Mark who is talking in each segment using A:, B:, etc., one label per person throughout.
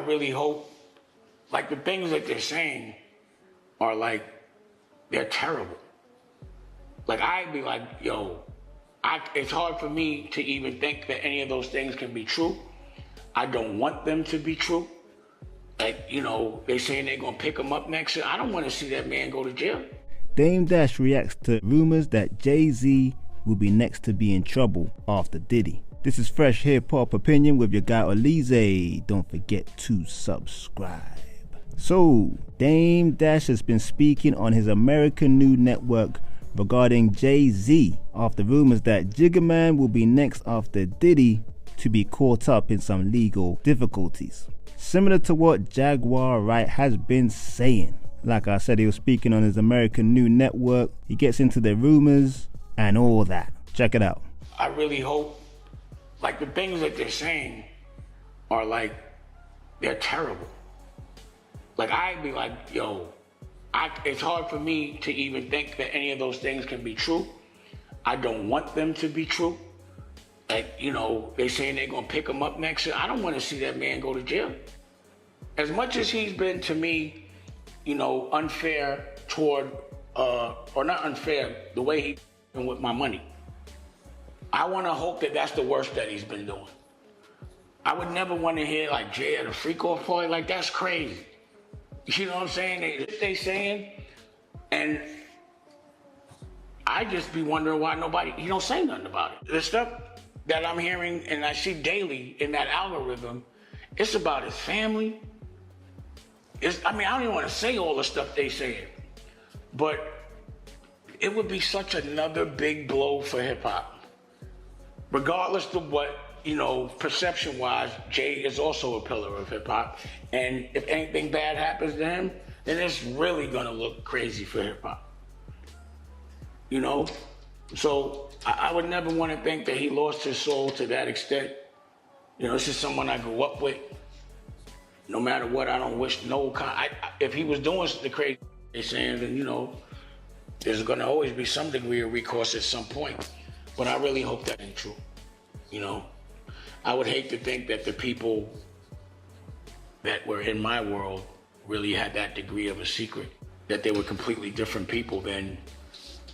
A: really hope, like the things that they're saying are like, they're terrible. Like I'd be like, yo, it's hard for me to even think that any of those things can be true. I don't want them to be true. Like, you know, they saying they're gonna pick him up next year. I don't want to see that man go to jail.
B: Dame Dash reacts to rumors that Jay-Z will be next to be in trouble after Diddy. This is Fresh Hip Hop Opinion with your guy Olize. Don't forget to subscribe. So, Dame Dash has been speaking on his American News Network regarding Jay-Z after rumors that Jigga Man will be next after Diddy to be caught up in some legal difficulties. Similar to what Jaguar Wright has been saying. Like I said, he was speaking on his American News Network. He gets into the rumors and all that. Check it out.
A: I really hope, like the things that they're saying are like, they're terrible. Like I'd be like, yo, it's hard for me to even think that any of those things can be true. I don't want them to be true. Like, you know, they saying they're gonna pick him up next year. I don't want to see that man go to jail. As much as he's been to me, you know, unfair toward, or not unfair, the way he's been with my money. I want to hope that that's the worst that he's been doing. I would never want to hear like Jay at a freak-off party. Like, that's crazy. You know what I'm saying? They saying, and I just be wondering why he don't say nothing about it. The stuff that I'm hearing and I see daily in that algorithm, it's about his family. I mean, I don't even want to say all the stuff they saying, but it would be such another big blow for hip hop. Regardless of what, you know, perception-wise, Jay is also a pillar of hip hop. And if anything bad happens to him, then it's really gonna look crazy for hip hop. You know? So I would never want to think that he lost his soul to that extent. You know, this is someone I grew up with. No matter what, I don't wish if he was doing the crazy they're saying, then, you know, there's gonna always be some degree of recourse at some point. But I really hope that ain't true. You know, I would hate to think that the people that were in my world really had that degree of a secret, that they were completely different people than,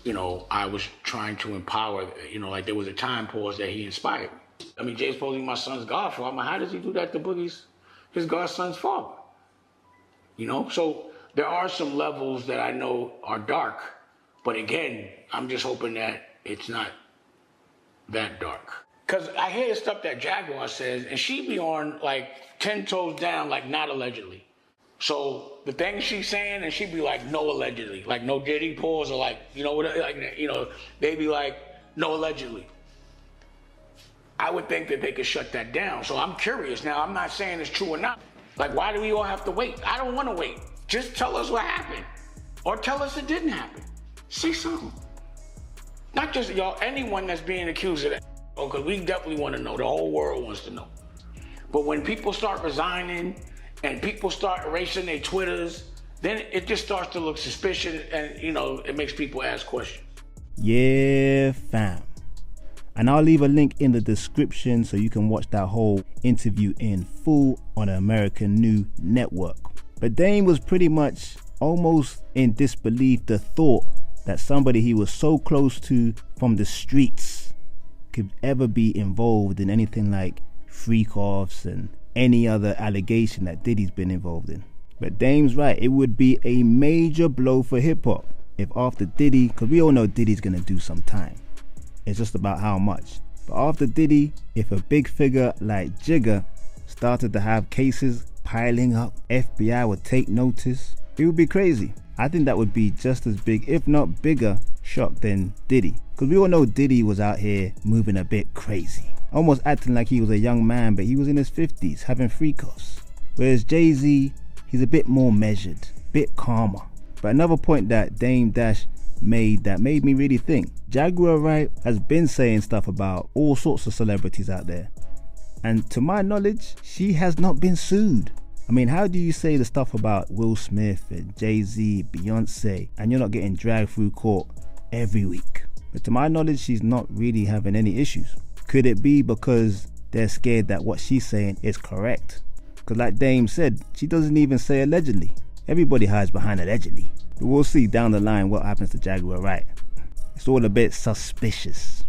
A: you know, I was trying to empower. You know, like there was a time pause that he inspired. I mean, Jay's supposed to be my son's godfather. I'm like, how does he do that to Boogie's, his godson's father? You know, so there are some levels that I know are dark, but again, I'm just hoping that it's not that dark. Cause I hear the stuff that Jaguar says, and she be on like 10 toes down, like not allegedly. So the things she's saying, and she be like, no allegedly, like no Diddy pause, or like, you know, like, you know, they be like, no allegedly. I would think that they could shut that down. So I'm curious now. I'm not saying it's true or not. Like, why do we all have to wait? I don't want to wait. Just tell us what happened, or tell us it didn't happen. Say something. Not just y'all, anyone that's being accused of that. Oh, because we definitely want to know. The whole world wants to know. But when people start resigning and people start erasing their Twitters, then it just starts to look suspicious, and, you know, it makes people ask questions.
B: Yeah, fam. And I'll leave a link in the description so you can watch that whole interview in full on the American News Network. But Dame was pretty much almost in disbelief the thought that somebody he was so close to from the streets could ever be involved in anything like freak-offs and any other allegation that Diddy's been involved in. But Dame's right, it would be a major blow for hip-hop if after Diddy, because we all know Diddy's gonna do some time. It's just about how much. But after Diddy, if a big figure like Jigga started to have cases piling up, FBI would take notice, it would be crazy. I think that would be just as big, if not bigger, shock than Diddy. Because we all know Diddy was out here moving a bit crazy. Almost acting like he was a young man, but he was in his 50s, having freak-offs. Whereas Jay-Z, he's a bit more measured, bit calmer. But another point that Dame Dash made that made me really think. Jaguar Wright has been saying stuff about all sorts of celebrities out there. And to my knowledge, she has not been sued. I mean, how do you say the stuff about Will Smith and Jay-Z, Beyonce, and you're not getting dragged through court every week? But to my knowledge, she's not really having any issues. Could it be because they're scared that what she's saying is correct? Because like Dame said, she doesn't even say allegedly. Everybody hides behind allegedly. But we'll see down the line what happens to Jaguar Wright. It's all a bit suspicious.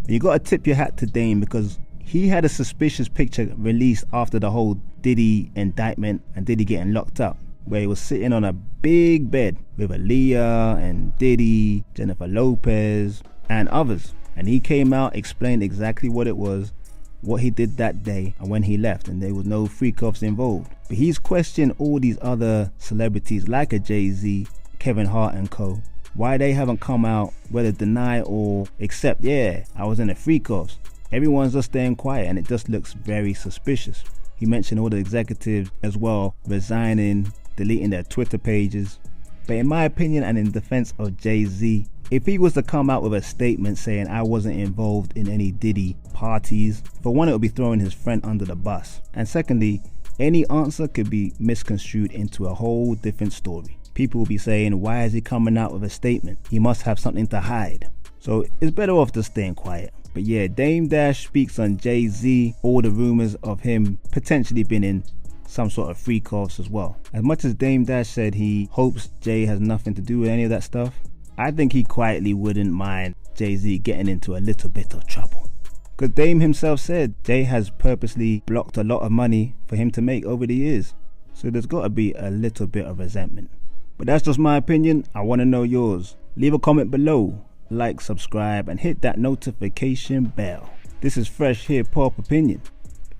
B: But you gotta tip your hat to Dame, because he had a suspicious picture released after the whole Diddy indictment and Diddy getting locked up, where he was sitting on a big bed with Aaliyah and Diddy, Jennifer Lopez and others. And he came out, explained exactly what it was, what he did that day and when he left, and there was no freak offs involved. But he's questioned all these other celebrities like a Jay-Z, Kevin Hart and co, why they haven't come out, whether deny or accept, yeah, I was in the freak offs. Everyone's just staying quiet, and it just looks very suspicious. He mentioned all the executives as well resigning, deleting their Twitter pages. But in my opinion, and in defense of Jay-Z, if he was to come out with a statement saying I wasn't involved in any Diddy parties, for one, it would be throwing his friend under the bus. And secondly, any answer could be misconstrued into a whole different story. People will be saying, why is he coming out with a statement? He must have something to hide. So it's better off just staying quiet. But yeah, Dame Dash speaks on Jay-Z, all the rumors of him potentially being in some sort of freak offs as well. As much as Dame Dash said he hopes Jay has nothing to do with any of that stuff, I think he quietly wouldn't mind Jay-Z getting into a little bit of trouble. Because Dame himself said Jay has purposely blocked a lot of money for him to make over the years. So there's got to be a little bit of resentment. But that's just my opinion. I want to know yours. Leave a comment below, like, subscribe, and hit that notification bell. This is Fresh Hip Hop Opinion.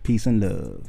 B: Peace and love.